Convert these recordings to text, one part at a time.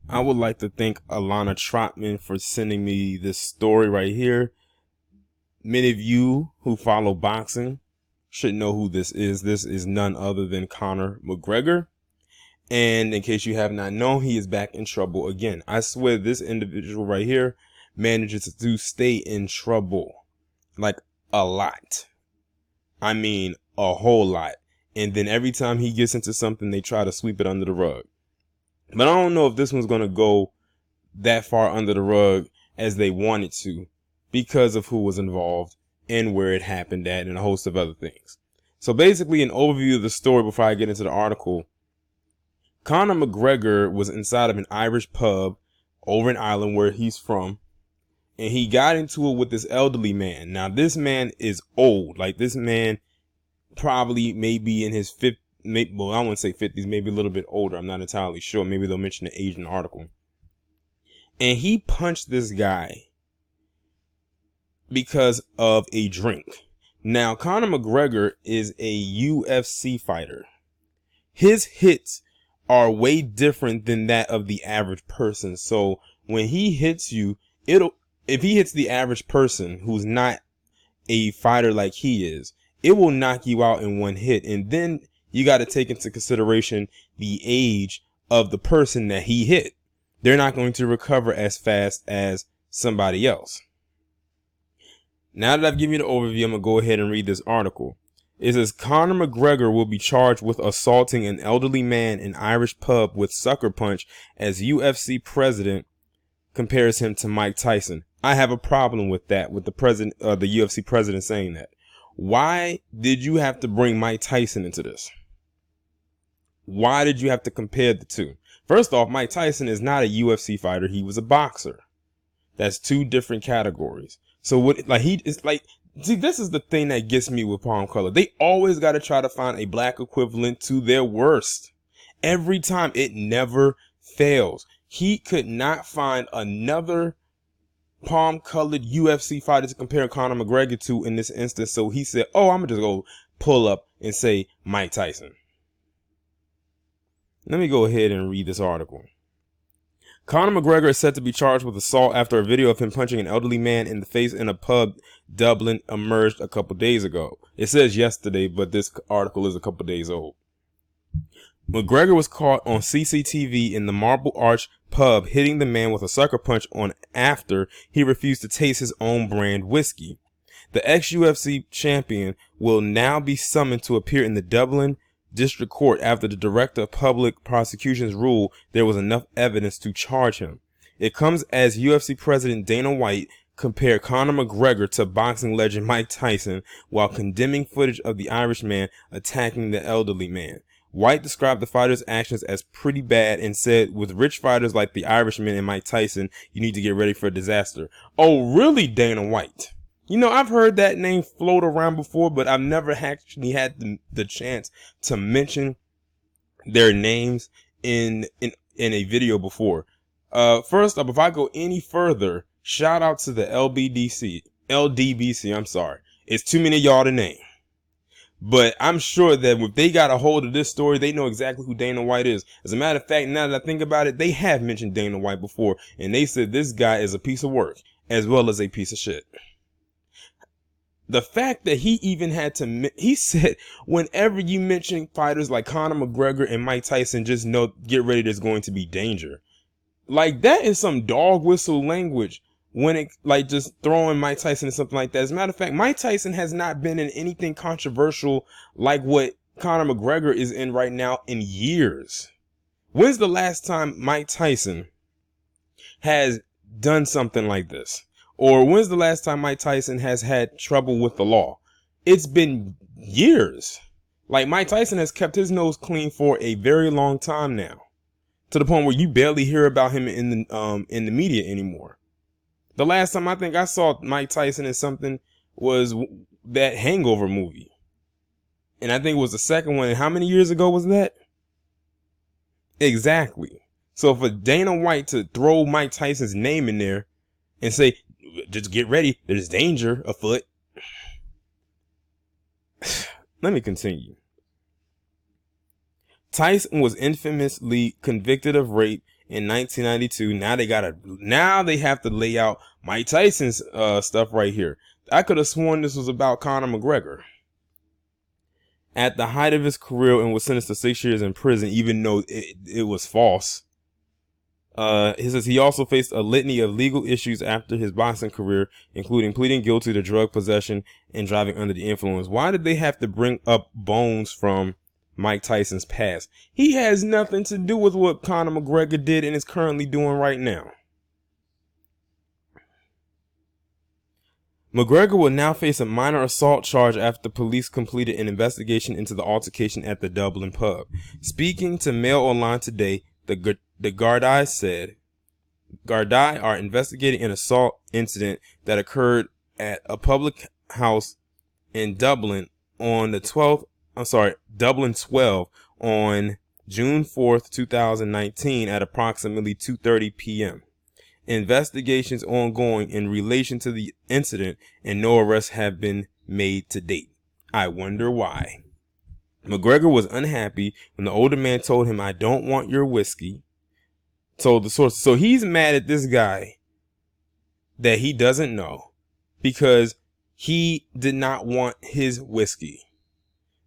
I would like to thank Alana Trotman for sending me this story right here. Many of you who follow boxing should know who this is. This is none other than Conor McGregor. And in case you have not known, he is back in trouble again. I swear this individual right here manages to stay in trouble. Like a lot. I mean, a whole lot. And then every time he gets into something, they try to sweep it under the rug. But I don't know if this one's going to go that far under the rug as they wanted to because of who was involved and where it happened at and a host of other things. So basically, an overview of the story before I get into the article. Conor McGregor was inside of an Irish pub over in Ireland where he's from, and he got into it with this elderly man. Now, this man is old. Like, this man probably maybe in his 50s, well, I wouldn't say 50s, maybe a little bit older. I'm not entirely sure. Maybe they'll mention the age in the article. And he punched this guy because of a drink. Now, Conor McGregor is a UFC fighter. His hits are way different than that of the average person. So when he hits you, if he hits the average person who's not a fighter like he is, it will knock you out in one hit. And then you got to take into consideration the age of the person that he hit. They're not going to recover as fast as somebody else. Now that I've given you the overview, I'm going to go ahead and read this article. It says Conor McGregor will be charged with assaulting an elderly man in Irish pub with sucker punch as UFC president compares him to Mike Tyson. I have a problem with that, with the UFC president saying that. Why did you have to bring Mike Tyson into this? Why did you have to compare the two? First off, Mike Tyson is not a UFC fighter. He was a boxer. That's two different categories. So what, like, he is like, see, this is the thing that gets me with Palm Color. They always got to try to find a black equivalent to their worst. Every time, it never fails. He could not find another palm-colored UFC fighter to compare Conor McGregor to in this instance. So he said, oh, I'm going to just go pull up and say Mike Tyson. Let me go ahead and read this article. Conor McGregor is set to be charged with assault after a video of him punching an elderly man in the face in a pub, Dublin, emerged a couple days ago. It says yesterday, but this article is a couple days old. McGregor was caught on CCTV in the Marble Arch pub hitting the man with a sucker punch on after he refused to taste his own brand whiskey. The ex-UFC champion will now be summoned to appear in the Dublin District Court after the Director of Public Prosecutions ruled there was enough evidence to charge him. It comes as UFC President Dana White compared Conor McGregor to boxing legend Mike Tyson while condemning footage of the Irishman attacking the elderly man. White described the fighter's actions as pretty bad and said, with rich fighters like the Irishman and Mike Tyson, you need to get ready for a disaster. Oh, really, Dana White? You know, I've heard that name float around before, but I've never actually had the chance to mention their names in a video before. First up, if I go any further, shout out to the LDBC, I'm sorry. It's too many of y'all to name. But I'm sure that if they got a hold of this story, they know exactly who Dana White is. As a matter of fact, now that I think about it, they have mentioned Dana White before, and they said this guy is a piece of work as well as a piece of shit. The fact that he even had to, he said, whenever you mention fighters like Conor McGregor and Mike Tyson, just know, get ready, there's going to be danger. Like, that is some dog whistle language when it, like, just throwing Mike Tyson and something like that. As a matter of fact, Mike Tyson has not been in anything controversial like what Conor McGregor is in right now in years. When's the last time Mike Tyson has done something like this? Or when's the last time Mike Tyson has had trouble with the law? It's been years. Like, Mike Tyson has kept his nose clean for a very long time now, to the point where you barely hear about him in the media anymore. The last time I think I saw Mike Tyson in something was that Hangover movie. And I think it was the second one. And how many years ago was that? Exactly. So for Dana White to throw Mike Tyson's name in there and say, just get ready, there's danger afoot. Let me continue. Tyson was infamously convicted of rape in 1992. Now they have to lay out Mike Tyson's stuff right here. I could have sworn this was about Conor McGregor. At the height of his career and was sentenced to 6 years in prison, even though it was false. He says he also faced a litany of legal issues after his boxing career, including pleading guilty to drug possession and driving under the influence. Why did they have to bring up bones from Mike Tyson's past? He has nothing to do with what Conor McGregor did and is currently doing right now. McGregor will now face a minor assault charge after police completed an investigation into the altercation at the Dublin pub. Speaking to Mail Online today, the Gardaí said, Gardaí are investigating an assault incident that occurred at a public house in Dublin on Dublin 12 on June 4th, 2019 at approximately 2:30 p.m. Investigations ongoing in relation to the incident and no arrests have been made to date. I wonder why. McGregor was unhappy when the older man told him, "I don't want your whiskey." Told the source. So he's mad at this guy that he doesn't know because he did not want his whiskey.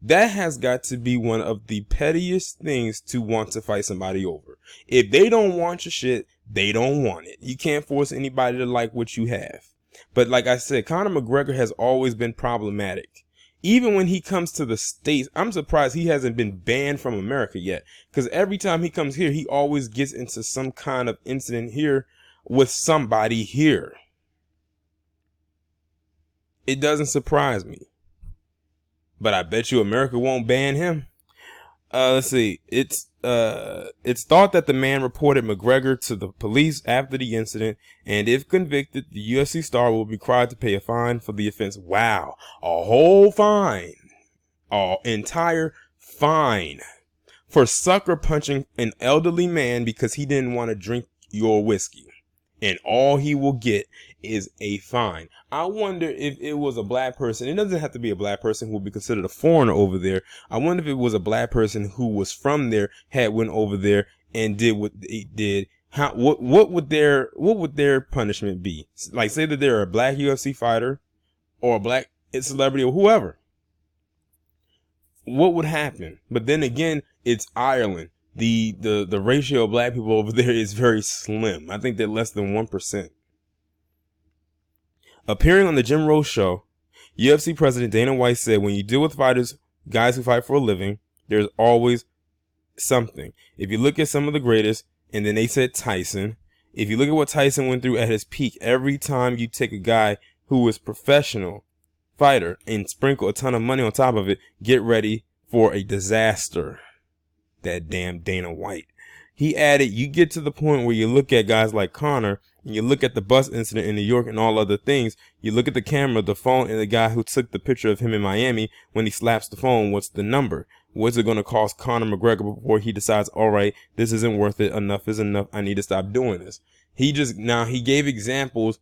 That has got to be one of the pettiest things to want to fight somebody over. If they don't want your shit, they don't want it. You can't force anybody to like what you have. But like I said, Conor McGregor has always been problematic. Even when he comes to the States, I'm surprised he hasn't been banned from America yet. Because every time he comes here, he always gets into some kind of incident here with somebody here. It doesn't surprise me. But I bet you America won't ban him. Let's see. It's thought that the man reported McGregor to the police after the incident, and if convicted, the UFC star will be required to pay a fine for the offense. Wow, a whole fine, an entire fine for sucker punching an elderly man because he didn't want to drink your whiskey, and all he will get is a fine. I wonder if it was a black person. It doesn't have to be a black person who would be considered a foreigner over there. I wonder if it was a black person who was from there, had went over there and did what they did. What would their punishment be? Like, say that they're a black UFC fighter or a black celebrity or whoever. What would happen? But then again, it's Ireland. The ratio of black people over there is very slim. I think they're less than 1%. Appearing on the Jim Rose show, UFC President Dana White said, when you deal with fighters, guys who fight for a living, there's always something. If you look at some of the greatest, and then they said Tyson, if you look at what Tyson went through at his peak, every time you take a guy who was professional fighter and sprinkle a ton of money on top of it, get ready for a disaster. That damn Dana White. He added, you get to the point where you look at guys like Conor, and you look at the bus incident in New York and all other things, you look at the camera, the phone, and the guy who took the picture of him in Miami, when he slaps the phone, what's the number? What's it going to cost Conor McGregor before he decides, all right, this isn't worth it, enough is enough, I need to stop doing this. He gave examples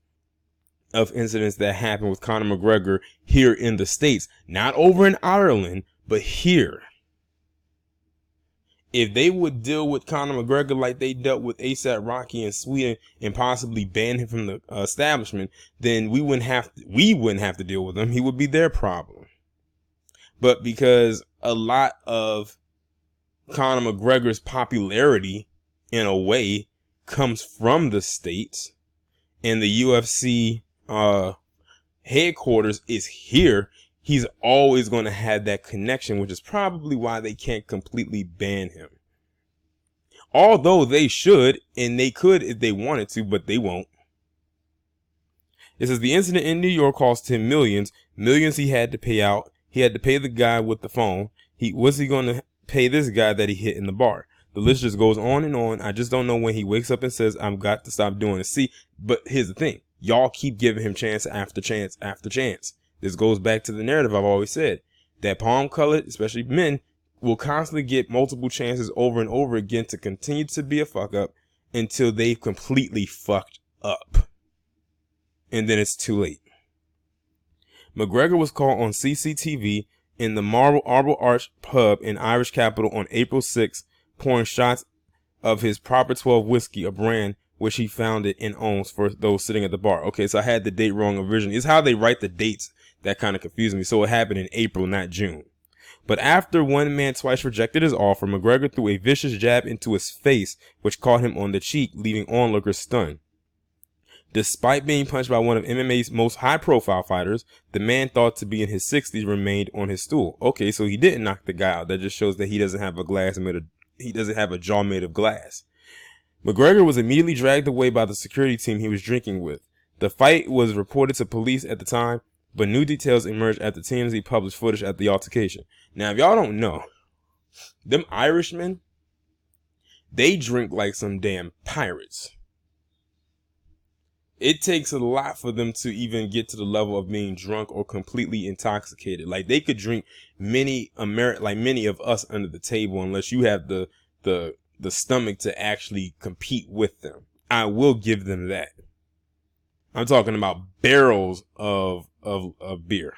of incidents that happened with Conor McGregor here in the States, not over in Ireland, but here. If they would deal with Conor McGregor like they dealt with ASAP Rocky in Sweden and possibly ban him from the establishment, then we wouldn't have to deal with him. He would be their problem. But because a lot of Conor McGregor's popularity, in a way, comes from the States, and the UFC headquarters is here, he's always going to have that connection, which is probably why they can't completely ban him. Although they should, and they could if they wanted to, but they won't. It says the incident in New York cost him millions. Millions he had to pay out. He had to pay the guy with the phone. Was he going to pay this guy that he hit in the bar? The list just goes on and on. I just don't know when he wakes up and says, I've got to stop doing it. See, but here's the thing. Y'all keep giving him chance after chance after chance. This goes back to the narrative I've always said, that palm colored, especially men, will constantly get multiple chances over and over again to continue to be a fuck up until they've completely fucked up. And then it's too late. McGregor was caught on CCTV in the Marble Arch pub in Irish capital on April 6th, pouring shots of his Proper 12 whiskey, a brand which he founded and owns for those sitting at the bar. Okay, so I had the date wrong originally. It's how they write the dates that kind of confused me. So it happened in April, not June. But after one man twice rejected his offer, McGregor threw a vicious jab into his face, which caught him on the cheek, leaving onlookers stunned. Despite being punched by one of MMA's most high-profile fighters, the man thought to be in his 60s remained on his stool. Okay, so he didn't knock the guy out. That just shows that he doesn't have a jaw made of glass. McGregor was immediately dragged away by the security team he was drinking with. The fight was reported to police at the time, but new details emerged after TMZ published footage at the altercation. Now, if y'all don't know, them Irishmen, they drink like some damn pirates. It takes a lot for them to even get to the level of being drunk or completely intoxicated. Like, they could drink many of us under the table unless you have the stomach to actually compete with them. I will give them that. I'm talking about barrels of beer.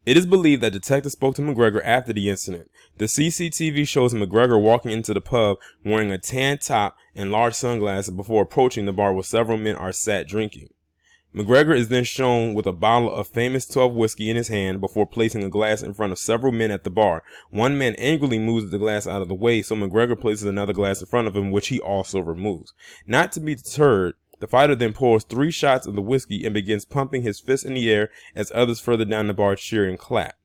It is believed that detectives spoke to McGregor after the incident. The CCTV shows McGregor walking into the pub wearing a tan top and large sunglasses before approaching the bar where several men are sat drinking. McGregor is then shown with a bottle of famous 12 whiskey in his hand before placing a glass in front of several men at the bar. One man angrily moves the glass out of the way, so McGregor places another glass in front of him, which he also removes. Not to be deterred, the fighter then pours 3 shots of the whiskey and begins pumping his fist in the air as others further down the bar cheer and clap.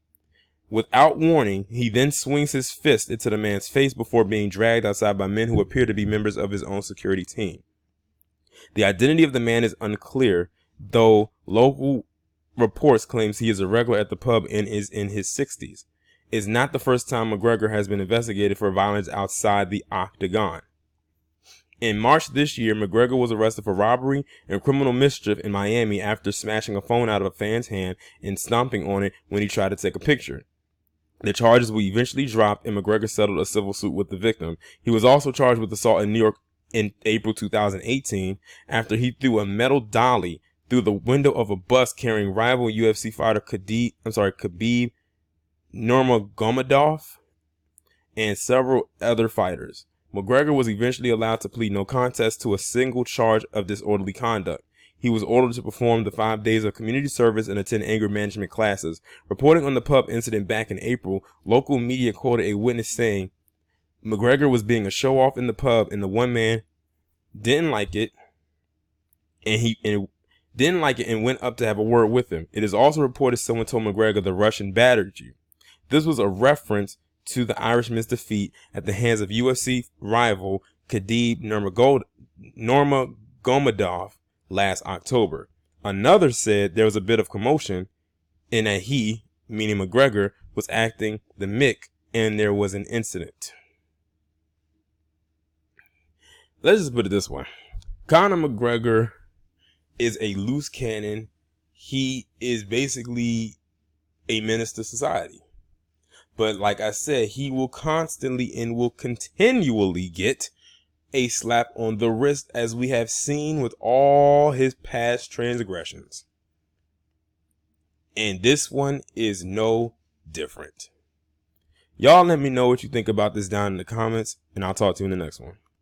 Without warning, he then swings his fist into the man's face before being dragged outside by men who appear to be members of his own security team. The identity of the man is unclear, though local reports claims he is a regular at the pub and is in his 60s. It's not the first time McGregor has been investigated for violence outside the octagon. In March this year, McGregor was arrested for robbery and criminal mischief in Miami after smashing a phone out of a fan's hand and stomping on it when he tried to take a picture. The charges were eventually dropped and McGregor settled a civil suit with the victim. He was also charged with assault in New York in April 2018 after he threw a metal dolly through the window of a bus carrying rival UFC fighter Khabib Nurmagomedov and several other fighters. McGregor was eventually allowed to plead no contest to a single charge of disorderly conduct. He was ordered to perform the 5 days of community service and attend anger management classes. Reporting on the pub incident back in April, local media quoted a witness saying McGregor was being a show-off in the pub and the one man didn't like it and went up to have a word with him. It is also reported someone told McGregor the Russian battered you. This was a reference to the Irishman's defeat at the hands of UFC rival Khabib Nurmagomedov last October. Another said there was a bit of commotion and that he, meaning McGregor, was acting the Mick and there was an incident. Let's just put it this way. Conor McGregor is a loose cannon. He is basically a menace to society. But like I said, he will constantly and will continually get a slap on the wrist, as we have seen with all his past transgressions. And this one is no different. Y'all let me know what you think about this down in the comments, and I'll talk to you in the next one.